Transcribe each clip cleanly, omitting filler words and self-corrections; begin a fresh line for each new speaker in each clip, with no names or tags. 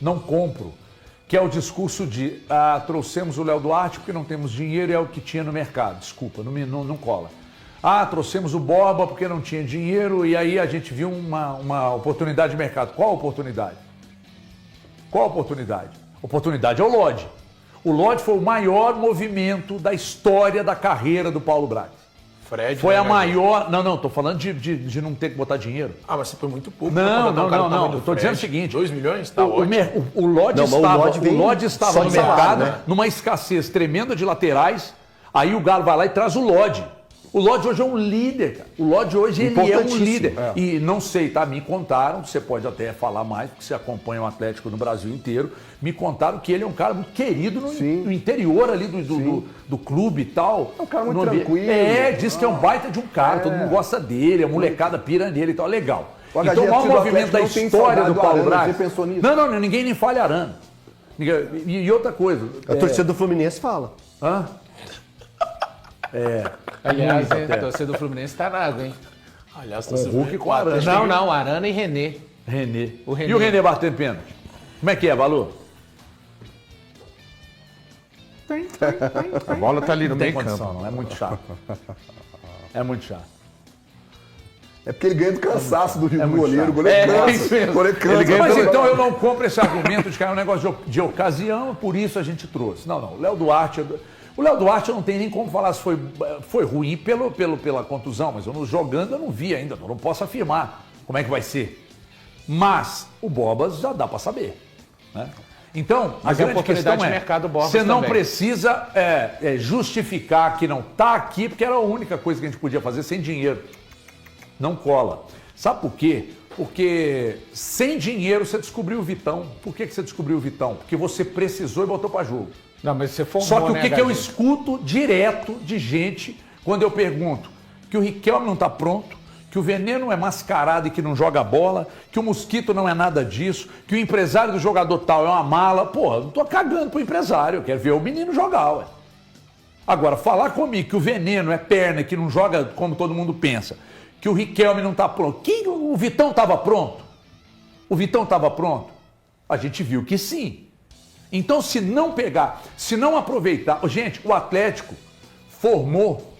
não compro, que é o discurso de trouxemos o Léo Duarte porque não temos dinheiro e é o que tinha no mercado. Desculpa, não cola. Trouxemos o Borba porque não tinha dinheiro e aí a gente viu uma oportunidade de mercado. Qual a oportunidade? Qual a oportunidade? A oportunidade é o Lodge. O Lodge foi o maior movimento da história da carreira do Paulo Braga.
Fred,
foi a maior... Não, tô falando de não ter que botar dinheiro.
Mas você foi muito pouco.
Não. Eu tô dizendo o seguinte...
2 milhões? Tá
o Lodge estava no mercado, numa escassez tremenda de laterais, aí o Galo vai lá e traz o Lodge. O Lodge hoje é um líder, cara. O Lodge hoje ele é um líder. E não sei, tá? Me contaram, você pode até falar mais, porque você acompanha o Atlético no Brasil inteiro, me contaram que ele é um cara muito querido no interior ali do clube e tal.
É um cara muito tranquilo.
Diz que é um baita de um cara, todo mundo gosta dele, a molecada pira nele e tal, legal. Então o maior movimento da história do Paulo Braga...
Você pensou nisso?
Não, ninguém nem fala Arana. E outra coisa...
A torcida do Fluminense fala.
Aliás, a torcida do Fluminense tá na água, hein?
Aliás,
com o Hulk e com o Arana.
Não, Arana e René.
E o René batendo pênalti? Como é que é, Balu?
A bola tá ali no meio campo.
Não, é muito chato. É muito chato.
É porque ele ganha do cansaço do goleiro. O goleiro cansa.
Mas então eu não compro esse argumento de que é um negócio de ocasião, por isso a gente trouxe. Não. O Léo Duarte eu não tenho nem como falar se foi ruim pela contusão, mas jogando eu não vi ainda, eu não posso afirmar como é que vai ser. Mas o Bobas já dá para saber. Né? Então, a grande questão é,
mercado
você não precisa justificar que não está aqui, porque era a única coisa que a gente podia fazer sem dinheiro. Não cola. Sabe por quê? Porque sem dinheiro você descobriu o Vitão. Por que você descobriu o Vitão? Porque você precisou e botou para jogo.
Não, mas você formou,
só que o que eu escuto direto de gente quando eu pergunto que o Riquelme não está pronto, que o Veneno é mascarado e que não joga bola, que o Mosquito não é nada disso, que o empresário do jogador tal é uma mala. Porra, eu não tô cagando pro empresário, eu quero ver o menino jogar, ué. Agora, falar comigo que o Veneno é perna e que não joga como todo mundo pensa, que o Riquelme não está pronto. O Vitão estava pronto? O Vitão estava pronto? A gente viu que sim. Então, se não pegar, se não aproveitar... Gente, o Atlético formou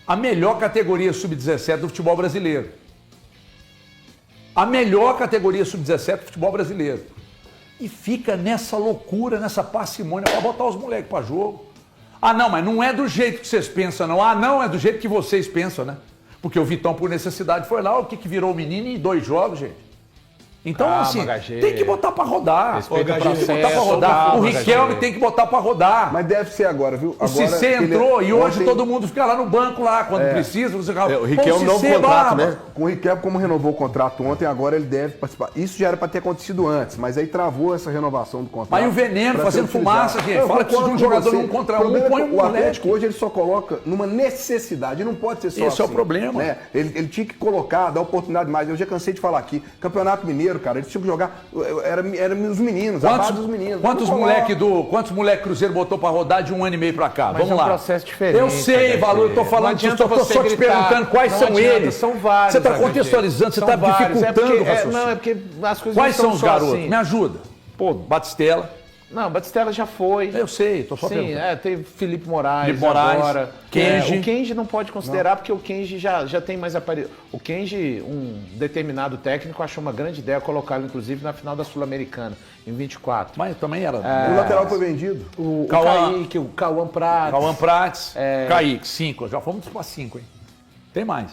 a melhor categoria sub-17 do futebol brasileiro. A melhor categoria sub-17 do futebol brasileiro. E fica nessa loucura, nessa parcimônia para botar os moleques para jogo. Não, mas não é do jeito que vocês pensam, não. Não, é do jeito que vocês pensam, né? Porque o Vitão, por necessidade, foi lá, o que virou o menino em 2 jogos, gente. Então, tem que botar pra rodar. O Riquelme tem que botar pra rodar.
Mas deve ser agora, viu?
O Cissé entrou e hoje todo mundo fica lá no banco, lá, quando precisa.
O Riquelme novo contrato, né?
Com o Riquelme, como renovou o contrato ontem, agora ele deve participar. Isso já era pra ter acontecido antes, mas aí travou essa renovação do contrato.
Aí o Veneno fazendo fumaça, gente. Fala que precisa de um jogador 1 contra 1, põe um
O Atlético hoje ele só coloca numa necessidade, não pode ser só
esse é o problema.
Né? Ele tinha que colocar, dar oportunidade mais. Eu já cansei de falar aqui. Campeonato Mineiro, cara, eles tinham que jogar. Era os meninos, a base dos meninos.
Quantos moleque Cruzeiro botou pra rodar de 1 ano e meio pra cá?
Mas
vamos lá.
É um processo diferente.
Eu sei, Valor, eu tô falando disso, eu tô só te perguntando quais são eles.
São vários.
Você tá contextualizando, você tá dificultando o raciocínio.
Não, é porque as coisas
quais são os garotos?
Assim.
Me ajuda. Pô, Batistella.
Não, Batistella já foi.
Eu sei, tô só perguntando.
Teve Felipe Moraes agora.
Kenji.
O Kenji não pode considerar, porque o Kenji já tem mais aparelho. O Kenji, um determinado técnico, achou uma grande ideia colocá-lo, inclusive, na final da Sul-Americana, em 24.
Mas também era...
O lateral foi vendido.
O Kaique, o Cauã Prates.
Cauã Prates, Kaique, 5. Já fomos para 5, hein? Tem mais.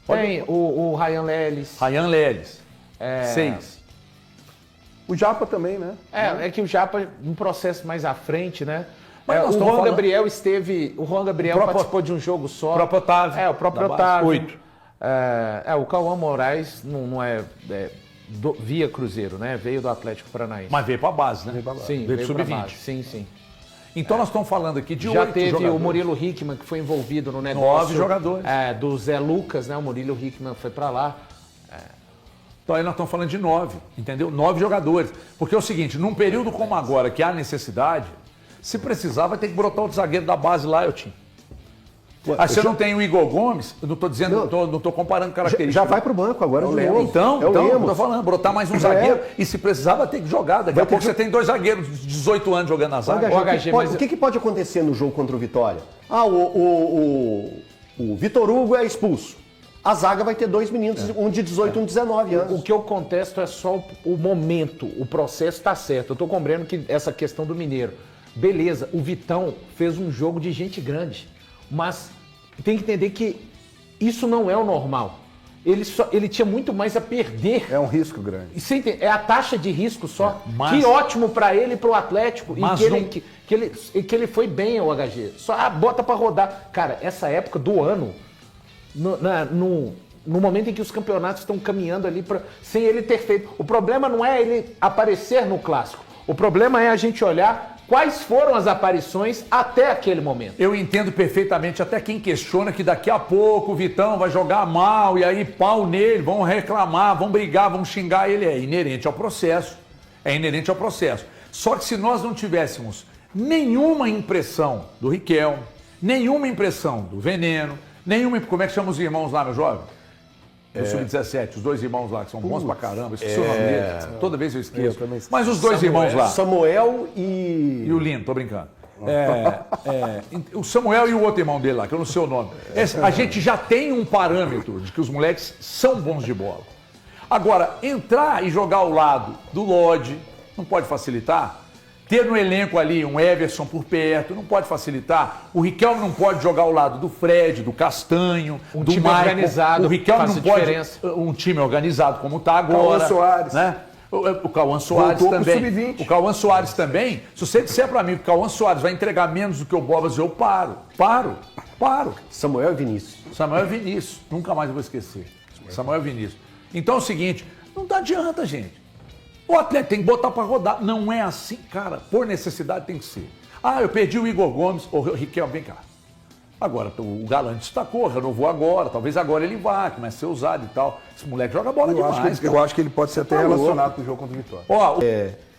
Tem o Ryan Leles.
6.
O Japa também, né?
É que o Japa, um processo mais à frente, né?
Mas
o Juan Gabriel O Juan Gabriel participou de um jogo só.
O próprio Otávio.
O próprio Otávio.
8.
O Cauã Moraes não é via Cruzeiro, né? Veio do Atlético Paranaense.
Mas veio para a base, né?
Sim,
veio pro sub-20.
Sim.
Então nós estamos falando aqui de 8
jogadores. Já teve
jogadores.
o Murilo Hickman, que foi envolvido no negócio.
9 jogadores.
Do Zé Lucas, né? O Murilo Hickman foi para lá.
Então aí nós estamos falando de 9, entendeu? 9 jogadores. Porque é o seguinte, num período como agora, que há necessidade, se precisar, vai ter que brotar outro zagueiro da base lá, Eltinho. Aí você não tem o Igor Gomes, eu não estou dizendo, não estou comparando características.
Já vai pro banco agora de novo.
Então,
é o Lemos.
eu tô falando, brotar mais um zagueiro e se precisava ter que jogar. Daqui a pouco você tem 2 zagueiros de 18 anos jogando na zaga.
O que pode acontecer no jogo contra o Vitória? O Vitor Hugo é expulso. A zaga vai ter 2 meninos, um de 18 e um de 19 anos.
O que eu contesto é só o momento, o processo está certo. Eu estou compreendendo que essa questão do Mineiro. Beleza, o Vitão fez um jogo de gente grande, mas tem que entender que isso não é o normal. Ele tinha muito mais a perder.
É um risco grande.
E você entende? É a taxa de risco só.
Mas-
que ótimo para ele e para o Atlético.
Mas
E que ele foi bem ao HG. Só bota para rodar. Cara, essa época do ano, no momento em que os campeonatos estão caminhando ali sem ele ter feito. O problema não é ele aparecer no clássico. O problema é a gente olhar quais foram as aparições até aquele momento.
Eu entendo perfeitamente até quem questiona que daqui a pouco o Vitão vai jogar mal e aí pau nele, vão reclamar, vão brigar, vão xingar ele. É inerente ao processo. É inerente ao processo. Só que se nós não tivéssemos nenhuma impressão do Riquelme, nenhuma impressão do Veneno, nenhuma... Como é que chama os irmãos lá, meu jovem? Do Sub-17, os 2 irmãos lá, que são bons pra caramba, esqueci o nome deles. Toda vez eu esqueço. Mas os 2 irmãos lá.
Samuel
E o Lino, tô brincando. O Samuel e o outro irmão dele lá, que eu não sei o nome. A gente já tem um parâmetro de que os moleques são bons de bola. Agora, entrar e jogar ao lado do Lodge não pode facilitar. Ter no elenco ali um Everson por perto não pode facilitar. O Riquelme não pode jogar ao lado do Fred, do Castanho,
Um
do
time
Maicon.
organizado
O Riquelme
faz
não
a
pode.
diferença.
Um time organizado como está agora.
Cauã Soares.
Né? O Cauã Soares
Voltou pro
também.
sub-20.
O Cauã Soares também. Se você disser para mim que o Cauã Soares vai entregar menos do que o Bobas, eu paro.
Samuel e Vinícius.
Samuel Vinícius. Nunca mais eu vou esquecer. Samuel Vinícius. Então é o seguinte, não adianta, gente. O atleta tem que botar para rodar. Não é assim, cara. Por necessidade tem que ser. Ah, eu perdi o Igor Gomes. Ô, Riquelme, vem cá. Agora, o Galante destacou, renovou agora. Talvez agora ele vá, comece a ser usado e tal. Esse moleque joga bola demais.
Eu acho que ele pode ser até relacionado com o jogo contra o Vitória.
Ó,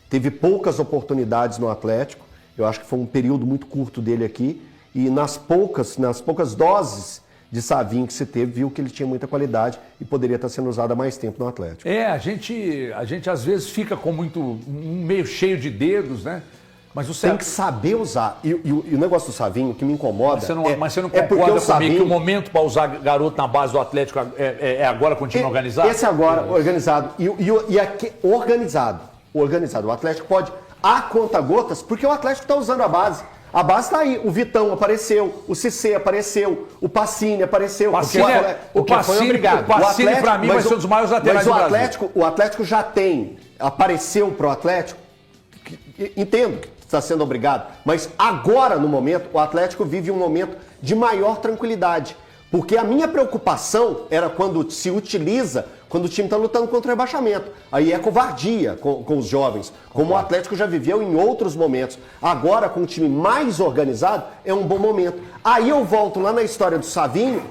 Teve poucas oportunidades no Atlético. Eu acho que foi um período muito curto dele aqui. E nas poucas doses de Savinho que se teve, viu que ele tinha muita qualidade e poderia estar sendo usado há mais tempo no Atlético.
a gente às vezes fica com meio cheio de dedos, né? Mas o
Tem que saber usar. E o negócio do Savinho, que me incomoda.
Mas você não
porque
concorda
o
comigo
Savinho,
que o momento para usar garoto na base do Atlético é agora com o time organizado?
Esse agora, organizado. Organizado. O Atlético pode, a conta-gotas, porque o Atlético está usando a base. A base está aí. O Vitão apareceu, o Cissé apareceu, o Pacini apareceu.
O Pacini para mim vai ser um dos maiores laterais do Brasil.
O Atlético já tem, apareceu para o Atlético, entendo que está sendo obrigado, mas agora, no momento, o Atlético vive um momento de maior tranquilidade. Porque a minha preocupação era quando se utiliza, quando o time está lutando contra o rebaixamento. Aí é covardia com os jovens, como o Atlético já viveu em outros momentos. Agora, com o time mais organizado, é um bom momento. Aí eu volto lá na história do Savinho,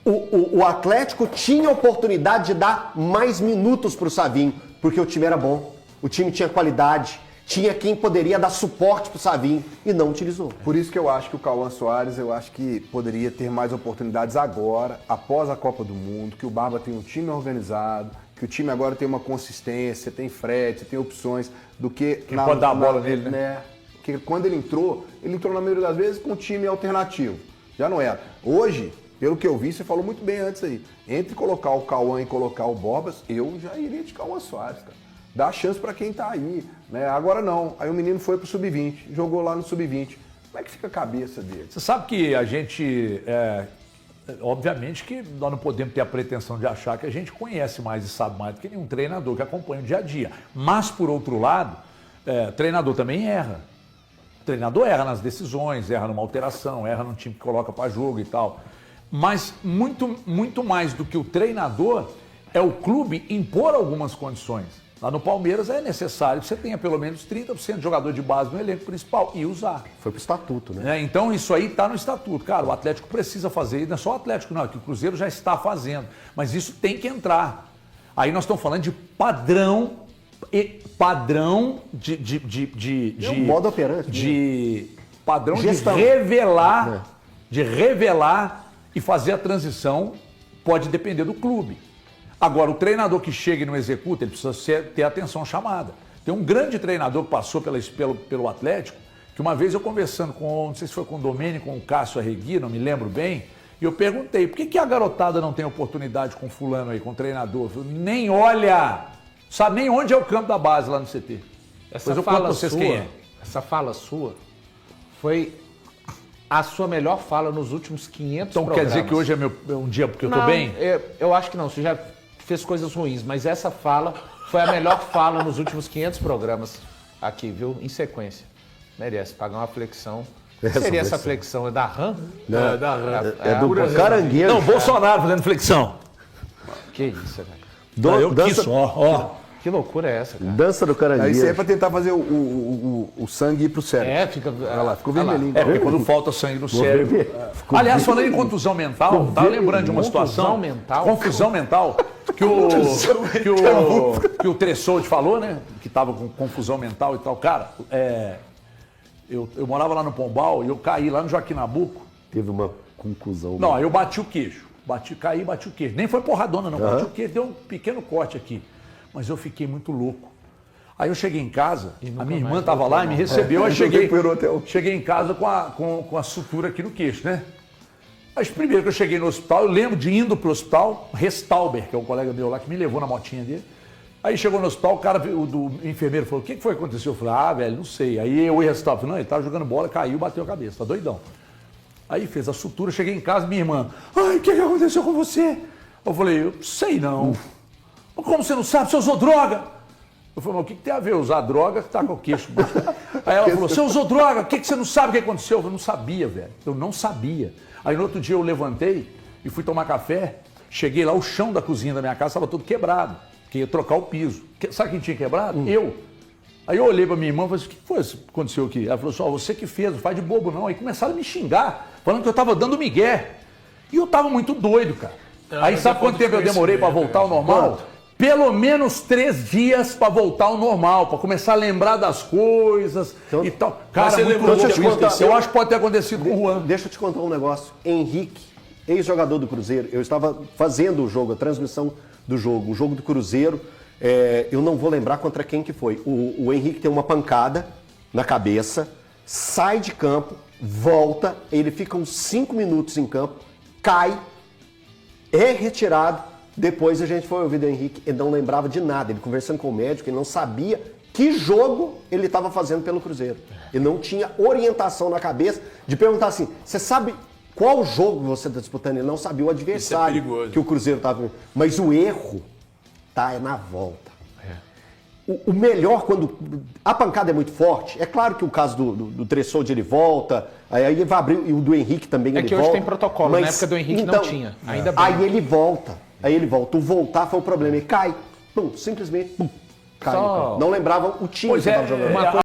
o Atlético tinha oportunidade de dar mais minutos para o Savinho, porque o time era bom, o time tinha qualidade, tinha quem poderia dar suporte para o Savinho e não utilizou.
Por isso que eu acho que o Cauã Soares, eu acho que poderia ter mais oportunidades agora, após a Copa do Mundo, que o Barba tem um time organizado, que o time agora tem uma consistência, tem frete, tem opções, do que...
pode dar a bola nele,
né? Porque quando ele entrou na maioria das vezes com um time alternativo. Já não era. Hoje, pelo que eu vi, você falou muito bem antes aí, entre colocar o Cauã e colocar o Borbas, eu já iria de Cauã Soares, cara. Dá chance para quem tá aí, né? Agora não. Aí o menino foi pro Sub-20, jogou lá no Sub-20. Como é que fica a cabeça dele?
Você sabe que a gente, obviamente que nós não podemos ter a pretensão de achar que a gente conhece mais e sabe mais do que nenhum treinador que acompanha o dia a dia. Mas, por outro lado, treinador também erra. O treinador erra nas decisões, erra numa alteração, erra num time que coloca para jogo e tal. Mas muito mais do que o treinador é o clube impor algumas condições. Lá no Palmeiras é necessário que você tenha pelo menos 30% de jogador de base no elenco principal e usar.
Foi pro estatuto, né?
Então isso aí está no estatuto. Cara, o Atlético precisa fazer, e não é só o Atlético não, é que o Cruzeiro já está fazendo. Mas isso tem que entrar. Aí nós estamos falando de padrão de
modo operante.
Padrão
Gestão.
de revelar de revelar e fazer a transição pode depender do clube. Agora, o treinador que chega e não executa, ele precisa ter atenção chamada. Tem um grande treinador que passou pelo Atlético, que uma vez eu conversando com, não sei se foi com o Domênico, com o Cássio Arregui, não me lembro bem, e eu perguntei, por que a garotada não tem oportunidade com fulano aí, com o treinador? Eu falei, nem olha, sabe nem onde é o campo da base lá no CT.
Essa fala sua foi a sua melhor fala nos últimos 500
Então
programas.
quer dizer que hoje é um dia porque eu tô
Não,
bem?
Eu acho que não, você já fez coisas ruins, mas essa fala foi a melhor fala nos últimos 500 programas aqui, viu? Em sequência. Merece pagar uma flexão. O que seria essa flexão? É da RAM?
Não,
É da RAM.
é do caranguejo.
Não, Bolsonaro fazendo flexão.
Que isso, velho?
Eu
dança,
quis, ó.
Que loucura é essa, cara?
dança do caranguejo.
Aí isso aí é pra tentar fazer o sangue ir pro cérebro.
Fica...
Olha lá, ficou vermelhinho.
É, porque quando falta sangue no cérebro. Aliás, falando em contusão mental, tava lembrando de uma situação.
Confusão mental?
Confusão mental. Que o Tressoldi falou, né? Que tava com confusão mental e tal. Cara, eu morava lá no Pombal e eu caí lá no Joaquim Nabuco.
Teve uma conclusão.
Não, aí eu bati o queixo. Caí e bati o queixo. Nem foi porradona, não. Bati o queixo, deu um pequeno corte aqui. Mas eu fiquei muito louco. Aí eu cheguei em casa, a minha irmã estava lá e me recebeu. Aí cheguei em casa com a sutura aqui no queixo, né? Mas primeiro que eu cheguei no hospital, eu lembro de indo pro hospital, Restalber, que é um colega meu lá que me levou na motinha dele. Aí chegou no hospital, o cara, o enfermeiro falou, o que foi que aconteceu? Eu falei, velho, não sei. Aí eu e o Restalber, falei, não, ele tava jogando bola, caiu, bateu a cabeça, tá doidão. Aí fez a sutura, cheguei em casa, minha irmã, o que aconteceu com você? Eu falei, eu sei não. Como você não sabe? Você usou droga? Eu falei, mas o que tem a ver usar droga que tá com o queixo? Aí ela falou, você usou droga? O que você não sabe o que aconteceu? Eu falei, não sabia, velho. Eu não sabia. Aí no outro dia eu levantei e fui tomar café. Cheguei lá, o chão da cozinha da minha casa estava todo quebrado, que ia trocar o piso. Sabe quem tinha quebrado? Eu. Aí eu olhei pra minha irmã e falei, o que foi que aconteceu aqui? Ela falou assim, você que fez, não faz de bobo não. Aí começaram a me xingar, falando que eu tava dando migué. E eu tava muito doido, cara. Aí sabe quanto tempo eu demorei para voltar ao normal? Pelo menos 3 dias para voltar ao normal, para começar a lembrar das coisas e tal. Cara, muito louco. Eu acho que pode ter acontecido com o Juan.
Deixa eu te contar um negócio. Henrique, ex-jogador do Cruzeiro, eu estava fazendo o jogo, a transmissão do jogo, o jogo do Cruzeiro, eu não vou lembrar contra quem que foi. O Henrique tem uma pancada na cabeça, sai de campo, volta, ele fica uns 5 minutos em campo, cai, é retirado. Depois a gente foi ouvir do Henrique, ele não lembrava de nada, ele conversando com o médico, ele não sabia que jogo ele estava fazendo pelo Cruzeiro. Ele não tinha orientação na cabeça de perguntar assim, você sabe qual jogo você está disputando? Ele não sabia o adversário que o Cruzeiro estava... Mas o erro é na volta. O melhor, quando a pancada é muito forte, é claro que o caso do Tressoldi ele volta, aí vai abrir, e o do Henrique também ele volta.
É que hoje tem protocolo, na época do Henrique não tinha, ainda bem.
Aí ele volta. O voltar foi o problema, ele cai, simplesmente cai. Não lembravam o time que estava jogando.